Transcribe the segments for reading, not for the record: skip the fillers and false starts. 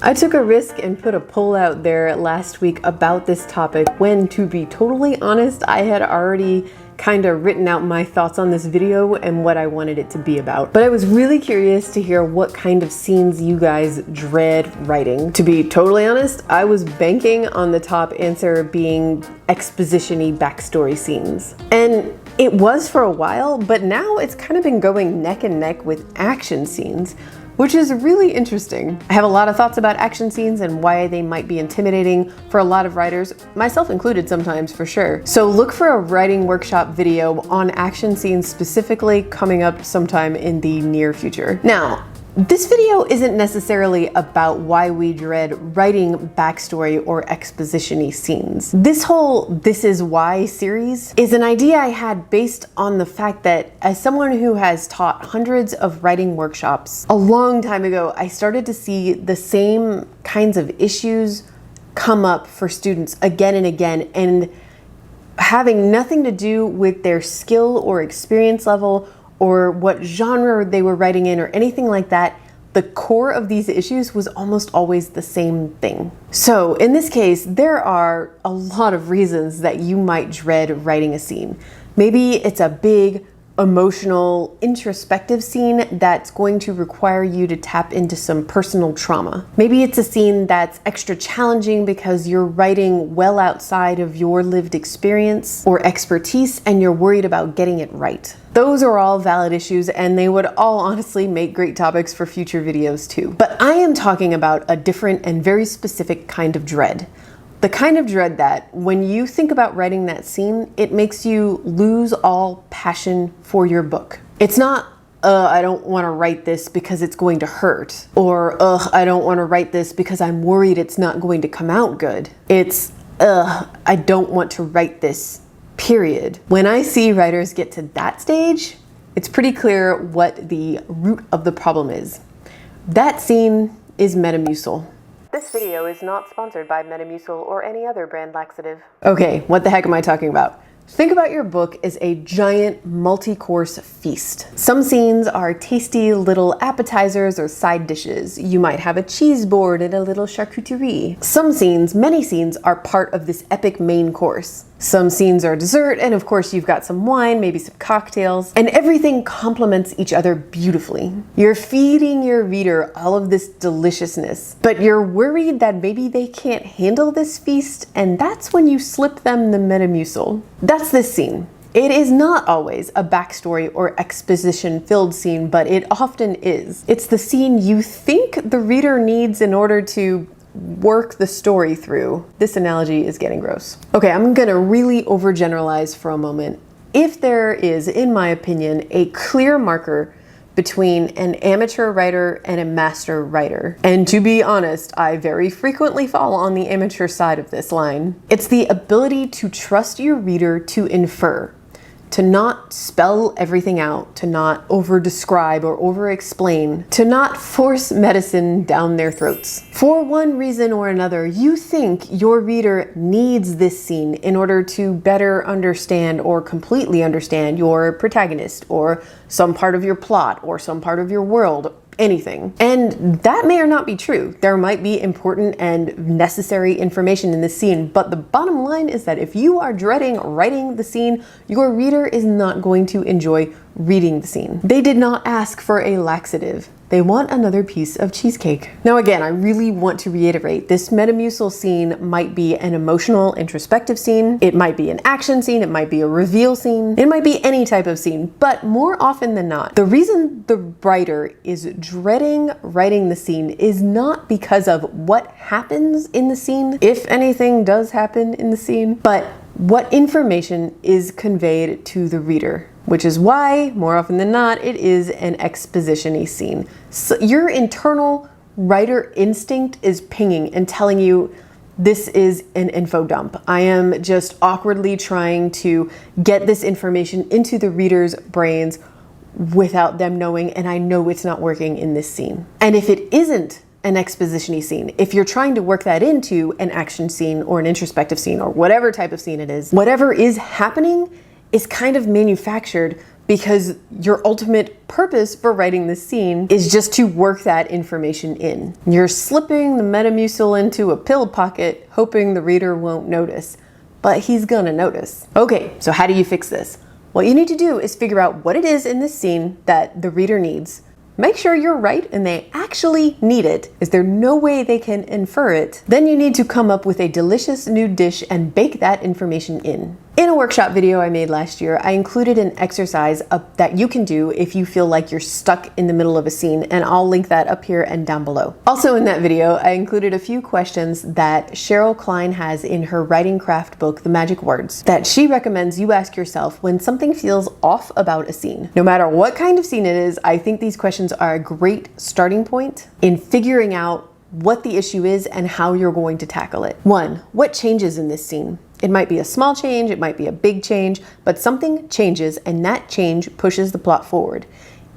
I took a risk and put a poll out there last week about this topic when, to be totally honest, I had already kind of written out my thoughts on this video and what I wanted it to be about. But I was really curious to hear what kind of scenes you guys dread writing. To be totally honest, I was banking on the top answer being exposition-y backstory scenes. And it was for a while, but now it's kind of been going neck and neck with action scenes, which is really interesting. I have a lot of thoughts about action scenes and why they might be intimidating for a lot of writers, myself included sometimes for sure. So look for a writing workshop video on action scenes specifically coming up sometime in the near future. Now, this video isn't necessarily about why we dread writing backstory or exposition-y scenes. This whole This Is Why series is an idea I had based on the fact that as someone who has taught hundreds of writing workshops, a long time ago, I started to see the same kinds of issues come up for students again and again, and having nothing to do with their skill or experience level or what genre they were writing in or anything like that. The core of these issues was almost always the same thing. So in this case, there are a lot of reasons that you might dread writing a scene. Maybe it's a big, emotional, introspective scene that's going to require you to tap into some personal trauma. Maybe it's a scene that's extra challenging because you're writing well outside of your lived experience or expertise and you're worried about getting it right. Those are all valid issues and they would all honestly make great topics for future videos too. But I am talking about a different and very specific kind of dread. The kind of dread that, when you think about writing that scene, it makes you lose all passion for your book. It's not, I don't want to write this because it's going to hurt, or I don't want to write this because I'm worried it's not going to come out good. It's, I don't want to write this, period. When I see writers get to that stage, it's pretty clear what the root of the problem is. That scene is Metamucil. This video is not sponsored by Metamucil or any other brand laxative. Okay, what the heck am I talking about? Think about your book as a giant multi-course feast. Some scenes are tasty little appetizers or side dishes. You might have a cheese board and a little charcuterie. Some scenes, many scenes, are part of this epic main course. Some scenes are dessert, and of course you've got some wine, maybe some cocktails, and everything complements each other beautifully. You're feeding your reader all of this deliciousness, but you're worried that maybe they can't handle this feast, and that's when you slip them the Metamucil. That's this scene. It is not always a backstory or exposition-filled scene, but it often is. It's the scene you think the reader needs in order to work the story through. This analogy is getting gross. Okay, I'm gonna really overgeneralize for a moment. If there is, in my opinion, a clear marker between an amateur writer and a master writer, and to be honest, I very frequently fall on the amateur side of this line, it's the ability to trust your reader to infer, to not spell everything out, to not over-describe or over-explain, to not force medicine down their throats. For one reason or another, you think your reader needs this scene in order to better understand or completely understand your protagonist or some part of your plot or some part of your world, anything. And that may or not be true. There might be important and necessary information in this scene, but the bottom line is that if you are dreading writing the scene, your reader is not going to enjoy reading the scene. They did not ask for a laxative. They want another piece of cheesecake. Now again, I really want to reiterate, this Metamucil scene might be an emotional, introspective scene. It might be an action scene. It might be a reveal scene. It might be any type of scene, but more often than not, the reason the writer is dreading writing the scene is not because of what happens in the scene, if anything does happen in the scene, but what information is conveyed to the reader, which is why, more often than not, it is an exposition-y scene. So your internal writer instinct is pinging and telling you, this is an info dump. I am just awkwardly trying to get this information into the reader's brains without them knowing, and I know it's not working in this scene. And if it isn't an exposition-y scene, if you're trying to work that into an action scene or an introspective scene or whatever type of scene it is, whatever is happening is kind of manufactured because your ultimate purpose for writing the scene is just to work that information in. You're slipping the Metamucil into a pill pocket, hoping the reader won't notice. But he's gonna notice. Okay, so how do you fix this? What you need to do is figure out what it is in this scene that the reader needs. Make sure you're right and they actually need it. Is there no way they can infer it? Then you need to come up with a delicious new dish and bake that information in. In a workshop video I made last year, I included an exercise that you can do if you feel like you're stuck in the middle of a scene, and I'll link that up here and down below. Also in that video, I included a few questions that Cheryl Klein has in her writing craft book, The Magic Words, that she recommends you ask yourself when something feels off about a scene. No matter what kind of scene it is, I think these questions are a great starting point in figuring out what the issue is and how you're going to tackle it. 1. What changes in this scene? It might be a small change, it might be a big change, but something changes and that change pushes the plot forward.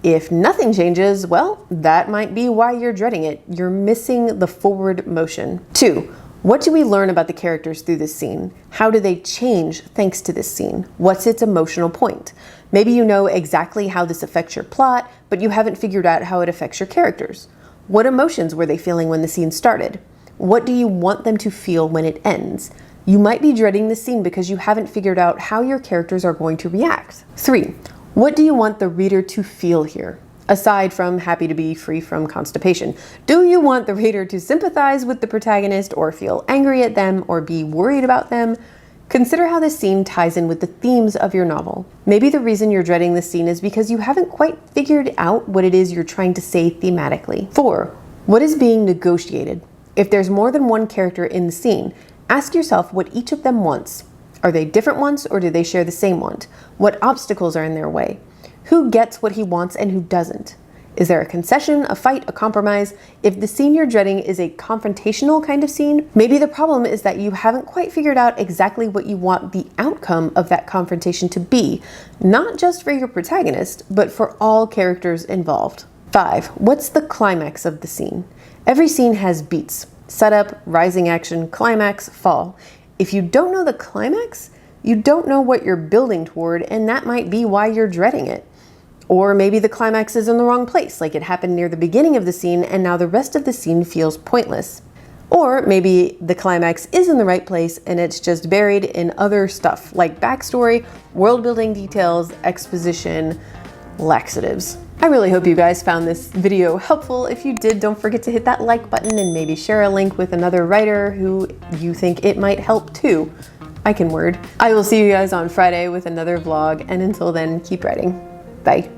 If nothing changes, well, that might be why you're dreading it. You're missing the forward motion. 2. What do we learn about the characters through this scene? How do they change thanks to this scene? What's its emotional point? Maybe you know exactly how this affects your plot, but you haven't figured out how it affects your characters. What emotions were they feeling when the scene started? What do you want them to feel when it ends? You might be dreading the scene because you haven't figured out how your characters are going to react. 3. What do you want the reader to feel here? Aside from happy to be free from constipation, do you want the reader to sympathize with the protagonist or feel angry at them or be worried about them? Consider how this scene ties in with the themes of your novel. Maybe the reason you're dreading this scene is because you haven't quite figured out what it is you're trying to say thematically. 4. What is being negotiated? If there's more than one character in the scene, ask yourself what each of them wants. Are they different ones or do they share the same want? What obstacles are in their way? Who gets what he wants and who doesn't? Is there a concession, a fight, a compromise? If the scene you're dreading is a confrontational kind of scene, maybe the problem is that you haven't quite figured out exactly what you want the outcome of that confrontation to be, not just for your protagonist, but for all characters involved. 5. What's the climax of the scene? Every scene has beats. Setup, rising action, climax, fall. If you don't know the climax, you don't know what you're building toward, and that might be why you're dreading it. Or maybe the climax is in the wrong place, like it happened near the beginning of the scene and now the rest of the scene feels pointless. Or maybe the climax is in the right place and it's just buried in other stuff like backstory, world building details, exposition, laxatives. I really hope you guys found this video helpful. If you did, don't forget to hit that like button and maybe share a link with another writer who you think it might help too. I can word. I will see you guys on Friday with another vlog, and until then, keep writing. Bye.